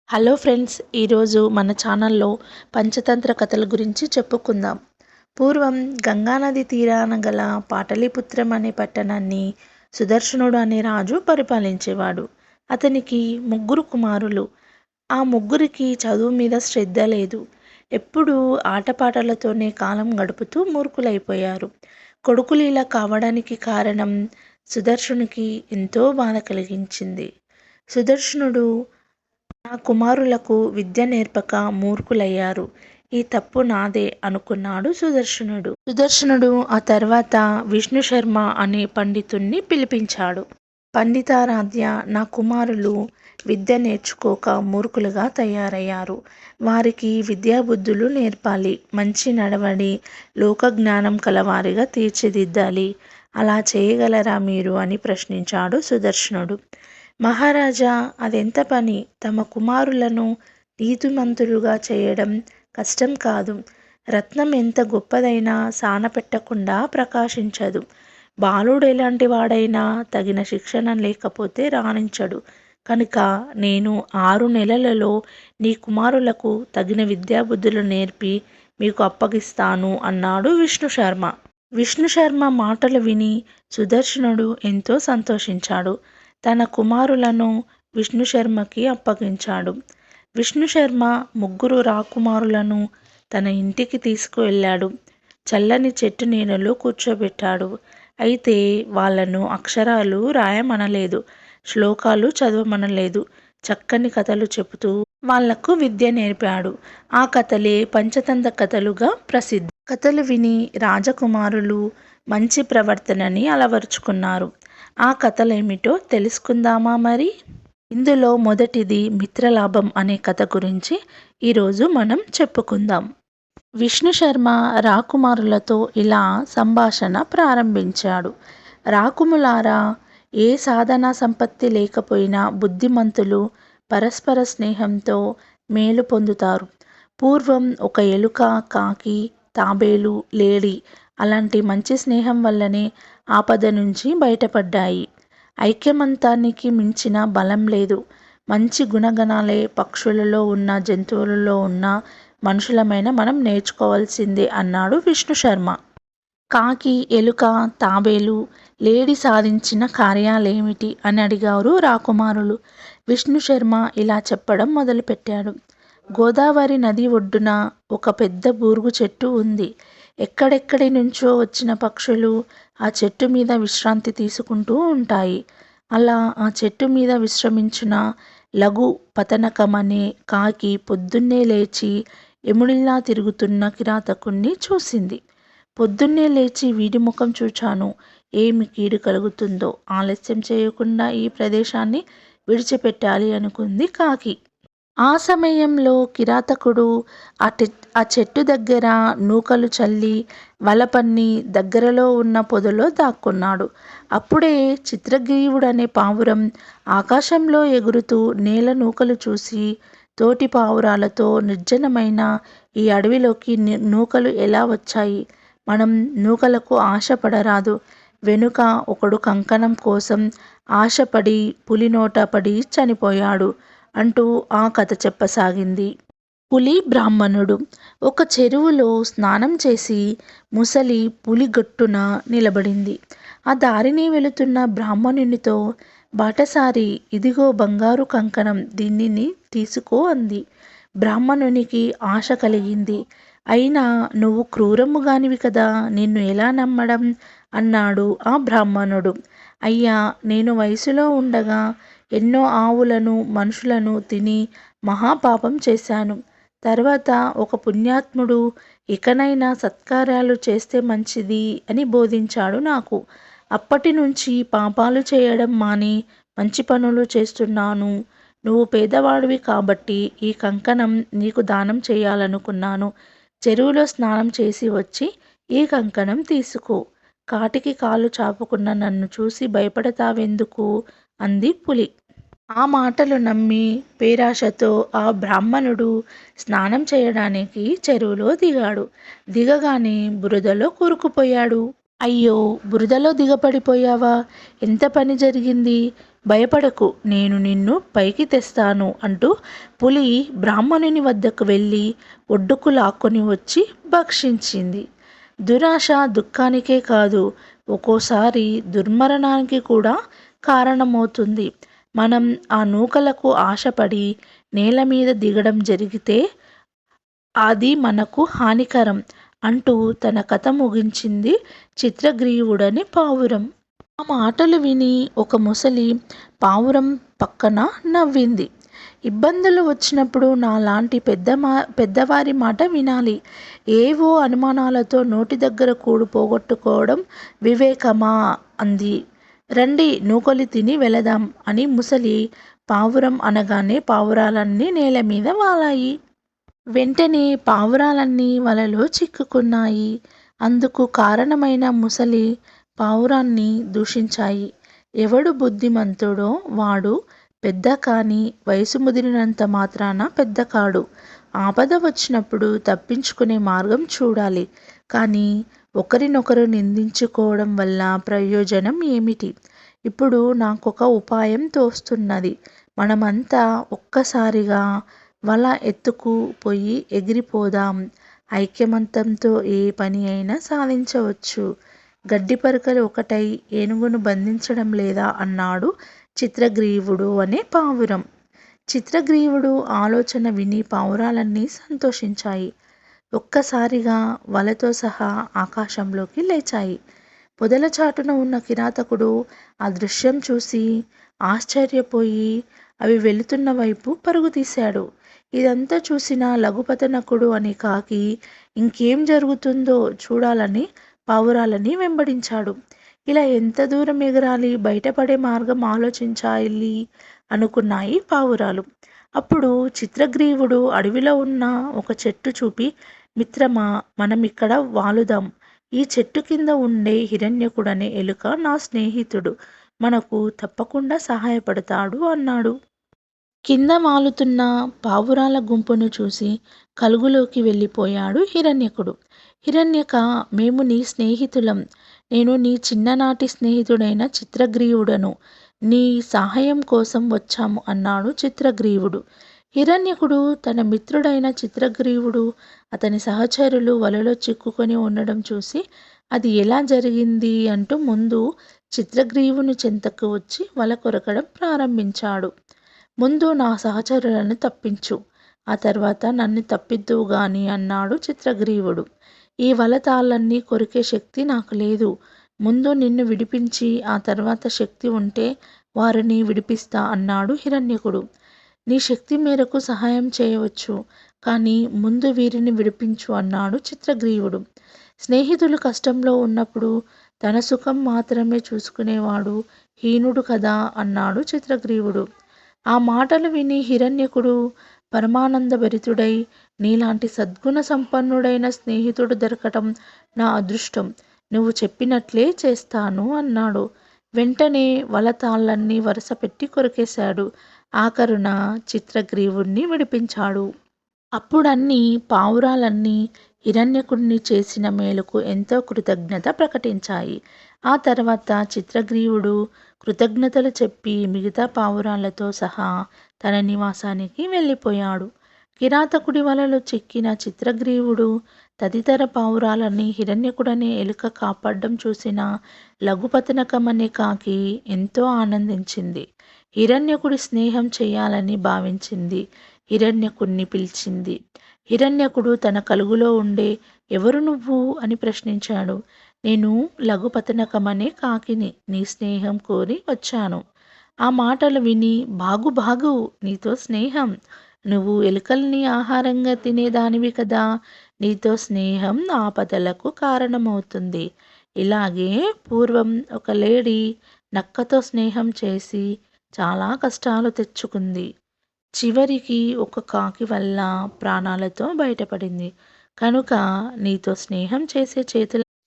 Hello friends, ఈరోజు మన ఛానల్లో పంచతంత్ర కథల గురించి చెప్పుకుందాం. పూర్వం గంగానది తీరాన గల పాటలీపుత్రం అనే పట్టణాన్ని సుదర్శనుడు అనే రాజు పరిపాలించేవాడు. అతనికి ముగ్గురు కుమారులు. ఆ ముగ్గురికి చదువు మీద శ్రద్ధ లేదు. ఎప్పుడూ ఆటపాటలతోనే కాలం గడుపుతూ మూర్ఖులైపోయారు. కొడుకులు ఇలా కావడానికి కారణం సుదర్శనునికి ఎంతో బాధ కలిగించింది. సుదర్శనుడు నా కుమారులకు విద్య నేర్పక మూర్ఖులయ్యారు. ఈ తప్పు నాదే అనుకున్నాడు సుదర్శనుడు ఆ తర్వాత విష్ణు శర్మ అనే పండితుణ్ణి పిలిపించాడు. పండితారాధ్య, నా కుమారులు విద్య నేర్చుకోక మూర్ఖులుగా తయారయ్యారు. వారికి విద్యాబుద్ధులు నేర్పాలి. మంచి నడవడి, లోకజ్ఞానం కలవారిగా తీర్చిదిద్దాలి. అలా చేయగలరా మీరు అని ప్రశ్నించాడు సుదర్శనుడు. మహారాజా, అదెంత పని? తమ కుమారులను నీతిమంతులుగా చేయడం కష్టం కాదు. రత్నం ఎంత గొప్పదైనా సానపెట్టకుండా ప్రకాశించదు. బాలుడు ఎలాంటి వాడైనా తగిన శిక్షణ లేకపోతే రాణించడు. కనుక నేను 6 నెలలలో నీ కుమారులకు తగిన విద్యాబుద్ధులు నేర్పి మీకు అప్పగిస్తాను అన్నాడు విష్ణుశర్మ. విష్ణుశర్మ మాటలు విని సుదర్శనుడు ఎంతో సంతోషించాడు. తన కుమారులను విష్ణుశర్మకి అప్పగించాడు. విష్ణుశర్మ ముగ్గురు రాకుమారులను తన ఇంటికి తీసుకువెళ్ళాడు. చల్లని చెట్టు నీడలో కూర్చోబెట్టాడు. అయితే వాళ్ళను అక్షరాలు రాయమనలేదు, శ్లోకాలు చదవమనలేదు. చక్కని కథలు చెబుతూ వాళ్లకు విద్య నేర్పాడు. ఆ కథలే పంచతంత్ర కథలుగా ప్రసిద్ధి. కథలు విని రాజకుమారులు మంచి ప్రవర్తనని అలవరుచుకున్నారు. ఆ కథలేమిటో తెలుసుకుందామా మరి? ఇందులో మొదటిది మిత్రలాభం అనే కథ గురించి ఈరోజు మనం చెప్పుకుందాం. విష్ణు శర్మ రాకుమారులతో ఇలా సంభాషణ ప్రారంభించాడు. రాకుములారా, ఏ సాధనా సంపత్తి లేకపోయినా బుద్ధిమంతులు పరస్పర స్నేహంతో మేలు పొందుతారు. పూర్వం ఒక ఎలుక, కాకి, తాబేలు, లేడి అలాంటి మంచి స్నేహం వల్లనే ఆపద నుంచి బయటపడ్డాయి. ఐక్యమంతానికి మించిన బలం లేదు. మంచి గుణగణాలే పక్షులలో ఉన్న, జంతువులలో ఉన్న, మనుషులమైన మనం నేర్చుకోవాల్సిందే అన్నాడు విష్ణు శర్మ. కాకి, ఎలుక, తాబేలు, లేడి సాధించిన కార్యాలేమిటి అని అడిగారు రాకుమారులు. విష్ణు శర్మ ఇలా చెప్పడం మొదలుపెట్టాడు. గోదావరి నది ఒడ్డున ఒక పెద్ద బూరుగు చెట్టు ఉంది. ఎక్కడెక్కడి నుంచో వచ్చిన పక్షులు ఆ చెట్టు మీద విశ్రాంతి తీసుకుంటూ ఉంటాయి. అలా ఆ చెట్టు మీద విశ్రమించిన లఘు పతనకమనే కాకి పొద్దున్నే లేచి యముడిలా తిరుగుతున్న కిరాతకుణ్ణి చూసింది. పొద్దున్నే లేచి వీడి ముఖం చూచాను, ఏమి కీడు కలుగుతుందో, ఆలస్యం చేయకుండా ఈ ప్రదేశాన్ని విడిచిపెట్టాలి అనుకుంది కాకి. ఆ సమయంలో కిరాతకుడు ఆ చెట్టు దగ్గర నూకలు చల్లి వలపన్ని దగ్గరలో ఉన్న పొదలో దాక్కున్నాడు. అప్పుడే చిత్రగ్రీవుడనే పావురం ఆకాశంలో ఎగురుతూ నేల నూకలు చూసి తోటి పావురాలతో, నిర్జనమైన ఈ అడవిలోకి నూకలు ఎలా వచ్చాయి? మనం నూకలకు ఆశపడరాదు. వెనుక ఒకడు కంకణం కోసం ఆశపడి పులి నోట పడి చనిపోయాడు అంటూ ఆ కథ చెప్పసాగింది. పులి బ్రాహ్మణుడు. ఒక చెరువులో స్నానం చేసి ముసలి పులి గట్టున నిలబడింది. ఆ దారిని వెళుతున్న బ్రాహ్మణునితో, బాటసారి, ఇదిగో బంగారు కంకణం, దీనిని తీసుకో అంది. బ్రాహ్మణునికి ఆశ కలిగింది. అయినా నువ్వు క్రూరముగానివి కదా, నిన్ను ఎలా నమ్మడం అన్నాడు ఆ బ్రాహ్మణుడు. అయ్యా, నేను వయసులో ఉండగా ఎన్నో ఆవులను, మనుషులను తిని మహాపాపం చేశాను. తర్వాత ఒక పుణ్యాత్ముడు ఇకనైనా సత్కార్యాలు చేస్తే మంచిది అని బోధించాడు నాకు. అప్పటి నుంచి పాపాలు చేయడం మాని మంచి పనులు చేస్తున్నాను. నువ్వు పేదవాడివి కాబట్టి ఈ కంకణం నీకు దానం చేయాలనుకున్నాను. చెరువులో స్నానం చేసి వచ్చి ఈ కంకణం తీసుకో. కాటికి కాలు చాపుకున్న నన్ను చూసి భయపడతావెందుకు అంది పులి. ఆ మాటలు నమ్మి పేరాశతో ఆ బ్రాహ్మణుడు స్నానం చేయడానికి చెరువులో దిగాడు. దిగగానే బురదలో కూరుకుపోయాడు. అయ్యో, బురదలో దిగపడిపోయావా? ఎంత పని జరిగింది? భయపడకు, నేను నిన్ను పైకి తెస్తాను అంటూ పులి బ్రాహ్మణుని వద్దకు వెళ్ళి ఒడ్డుకు లాక్కొని వచ్చి భక్షించింది. దురాశ దుఃఖానికే కాదు, ఒక్కోసారి దుర్మరణానికి కూడా కారణమవుతుంది. మనం ఆ నూకలకు ఆశపడి నేల మీద దిగడం జరిగితే అది మనకు హానికరం అంటూ తన కథ ముగించింది చిత్రగ్రీవుడని పావురం. ఆ మాటలు విని ఒక ముసలి పావురం పక్కన నవ్వింది. ఇబ్బందులు వచ్చినప్పుడు నాలాంటి పెద్దవారి మాట వినాలి. ఏవో అనుమానాలతో నోటి దగ్గర కూడు పోగొట్టుకోవడం వివేకమా అంది. రండి, నూకలు తిని వెళదాం అని ముసలి పావురం అనగానే పావురాలన్నీ నేల మీద వాలాయి. వెంటనే పావురాలన్నీ వలలో చిక్కుకున్నాయి. అందుకు కారణమైన ముసలి పావురాన్ని దూషించాయి. ఎవడు బుద్ధిమంతుడో వాడు పెద్ద కాని వయసు ముదిరినంత మాత్రాన పెద్ద కాడు. ఆపద వచ్చినప్పుడు తప్పించుకునే మార్గం చూడాలి. కానీ ఒకరినొకరు నిందించుకోవడం వల్ల ప్రయోజనం ఏమిటి? ఇప్పుడు నాకొక ఉపాయం తోస్తున్నది. మనమంతా ఒక్కసారిగా వల ఎత్తుకు పోయి ఎగిరిపోదాం. ఐకమత్యంతో ఏ పని అయినా సాధించవచ్చు. గడ్డి పరకలు ఒకటై ఏనుగును బంధించడం లేదా అన్నాడు చిత్రగ్రీవుడు అనే పావురం. చిత్రగ్రీవుడు ఆలోచన విని పావురాలన్నీ సంతోషించాయి. ఒక్కసారిగా వలతో సహా ఆకాశంలోకి లేచాయి. పొదల చాటున ఉన్న కిరాతకుడు ఆ దృశ్యం చూసి ఆశ్చర్యపోయి అవి వెళుతున్న వైపు పరుగు తీశాడు. ఇదంతా చూసిన లఘుపతనకుడు అనే కాకి ఇంకేం జరుగుతుందో చూడాలని పావురాలని వెంబడించాడు. ఇలా ఎంత దూరం ఎగరాలి, బయటపడే మార్గం ఆలోచించాలి అనుకున్నాయి పావురాలు. అప్పుడు చిత్రగ్రీవుడు అడవిలో ఉన్న ఒక చెట్టు చూపి, మిత్రమా, మనం ఇక్కడ వాలుదాం. ఈ చెట్టు కింద ఉండే హిరణ్యకుడనే ఎలుక నా స్నేహితుడు, మనకు తప్పకుండా సహాయపడతాడు అన్నాడు. కింద వాలుతున్న పావురాల గుంపును చూసి కలుగులోకి వెళ్ళిపోయాడు హిరణ్యకుడు. హిరణ్యక, మేము నీ స్నేహితులం. నేను నీ చిన్ననాటి స్నేహితుడైన చిత్రగ్రీవుడను. నీ సహాయం కోసం వచ్చాము అన్నాడు చిత్రగ్రీవుడు. హిరణ్యకుడు తన మిత్రుడైన చిత్రగ్రీవుడు అతని సహచరులు వలలో చిక్కుకొని ఉండడం చూసి అది ఎలా జరిగింది అంటూ ముందు చిత్రగ్రీవుని చెంతకు వచ్చి వల కొరకడం ప్రారంభించాడు. ముందు నా సహచరులను తప్పించు, ఆ తర్వాత నన్ను తప్పిద్దువు గాని అన్నాడు చిత్రగ్రీవుడు. ఈ వల తాళ్ళన్నీ కొరికే శక్తి నాకు లేదు. ముందు నిన్ను విడిపించి ఆ తర్వాత శక్తి ఉంటే వారిని విడిపిస్తా అన్నాడు హిరణ్యకుడు. నీ శక్తి మేరకు సహాయం చేయవచ్చు, కానీ ముందు వీరిని విడిపించు అన్నాడు చిత్రగ్రీవుడు. స్నేహితులు కష్టంలో ఉన్నప్పుడు తన సుఖం మాత్రమే చూసుకునేవాడు హీనుడు కదా అన్నాడు చిత్రగ్రీవుడు. ఆ మాటలు విని హిరణ్యకుడు పరమానందభరితుడై, నీలాంటి సద్గుణ సంపన్నుడైన స్నేహితుడు దొరకటం నా అదృష్టం. నువ్వు చెప్పినట్లే చేస్తాను అన్నాడు. వెంటనే వల తాళ్ళన్నీ వరుస పెట్టి కొరికేశాడు. ఆఖరున చిత్రగ్రీవుణ్ణి విడిపించాడు. అప్పుడన్నీ పావురాలన్నీ హిరణ్యకుడిని చేసిన మేలుకు ఎంతో కృతజ్ఞత ప్రకటించాయి. ఆ తర్వాత చిత్రగ్రీవుడు కృతజ్ఞతలు చెప్పి మిగతా పావురాలతో సహా తన నివాసానికి వెళ్ళిపోయాడు. కిరాతకుడి వలలో చిక్కిన చిత్రగ్రీవుడు తదితర పావురాలని హిరణ్యకుడనే ఎలుక కాపాడడం చూసిన లఘుపతనకమనే కాకి ఎంతో ఆనందించింది. హిరణ్యకుడి స్నేహం చేయాలని భావించింది. హిరణ్యకుణ్ణి పిలిచింది. హిరణ్యకుడు తన కలుగులో ఉండే, ఎవరు నువ్వు అని ప్రశ్నించాడు. నేను లఘుపతనకమనే కాకిని, నీ స్నేహం కోరి వచ్చాను. ఆ మాటలు విని, బాగు బాగు, నీతో స్నేహం? నువ్వు ఎలుకల్ని ఆహారంగా తినేదానివి కదా. నీతో స్నేహం ఆపదలకు కారణమవుతుంది. ఇలాగే పూర్వం ఒక లేడీ నక్కతో స్నేహం చేసి చాలా కష్టాలు తెచ్చుకుంది. చివరికి ఒక కాకి వల్ల ప్రాణాలతో బయటపడింది. కనుక నీతో స్నేహం చేసే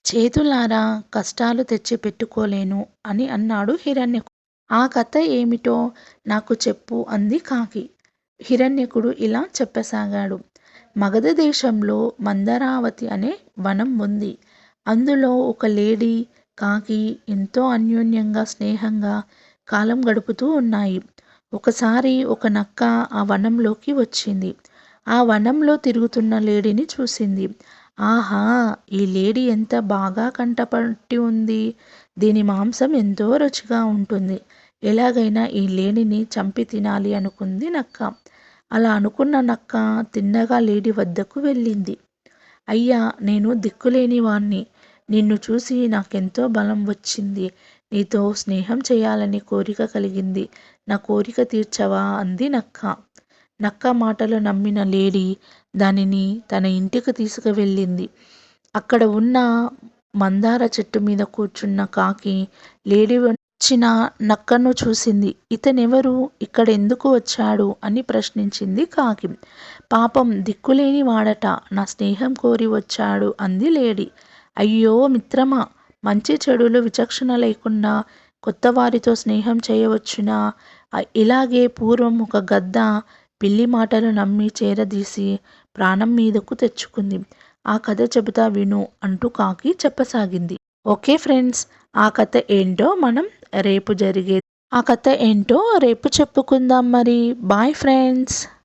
చేతులారా కష్టాలు తెచ్చి పెట్టుకోలేను అని అన్నాడు హిరణ్యకుడు. ఆ కథ ఏమిటో నాకు చెప్పు అంది కాకి. హిరణ్యకుడు ఇలా చెప్పసాగాడు. మగధ దేశంలో మందరావతి అనే వనం ఉంది. అందులో ఒక లేడీ కాకి ఎంతో అన్యోన్యంగా స్నేహంగా కాలం గడుపుతూ ఉన్నాయి. ఒకసారి ఒక నక్క ఆ వనంలోకి వచ్చింది. ఆ వనంలో తిరుగుతున్న లేడీని చూసింది. ఆహా! ఈ లేడీ ఎంత బాగా కంటపట్టి ఉంది. దీని మాంసం ఎంతో రుచిగా ఉంటుంది. ఎలాగైనా ఈ లేడీని చంపి తినాలి అనుకుంది నక్క. అలా అనుకున్న నక్క తిన్నగా లేడీ వద్దకు వెళ్ళింది. అయ్యా, నేను దిక్కులేని వాణ్ణి. నిన్ను చూసి నాకెంతో బలం వచ్చింది. నీతో స్నేహం చేయాలని కోరిక కలిగింది. నా కోరిక తీర్చవా అంది నక్క. నక్క మాటలు నమ్మిన లేడీ దానిని తన ఇంటికి తీసుకువెళ్ళింది. అక్కడ ఉన్న మందార చెట్టు మీద కూర్చున్న కాకి లేడీ వచ్చిన నక్కను చూసింది. ఇతనెవరు, ఇక్కడ ఎందుకు వచ్చాడు అని ప్రశ్నించింది కాకి. పాపం దిక్కులేని వాడట, నా స్నేహం కోరి వచ్చాడు అంది లేడీ. అయ్యో మిత్రమా, మంచి చెడులు విచక్షణ లేకుండా కొత్త వారితో స్నేహం చేయవచ్చునా? ఇలాగే పూర్వం ఒక గద్ద పిల్లి మాటలు నమ్మి చేరదీసి ప్రాణం మీదకు తెచ్చుకుంది. ఆ కథ చెబుతా విను అంటూ కాకి చెప్పసాగింది. ఓకే ఫ్రెండ్స్, ఆ కథ ఏంటో మనం రేపు చెప్పుకుందాం మరి. Bye friends.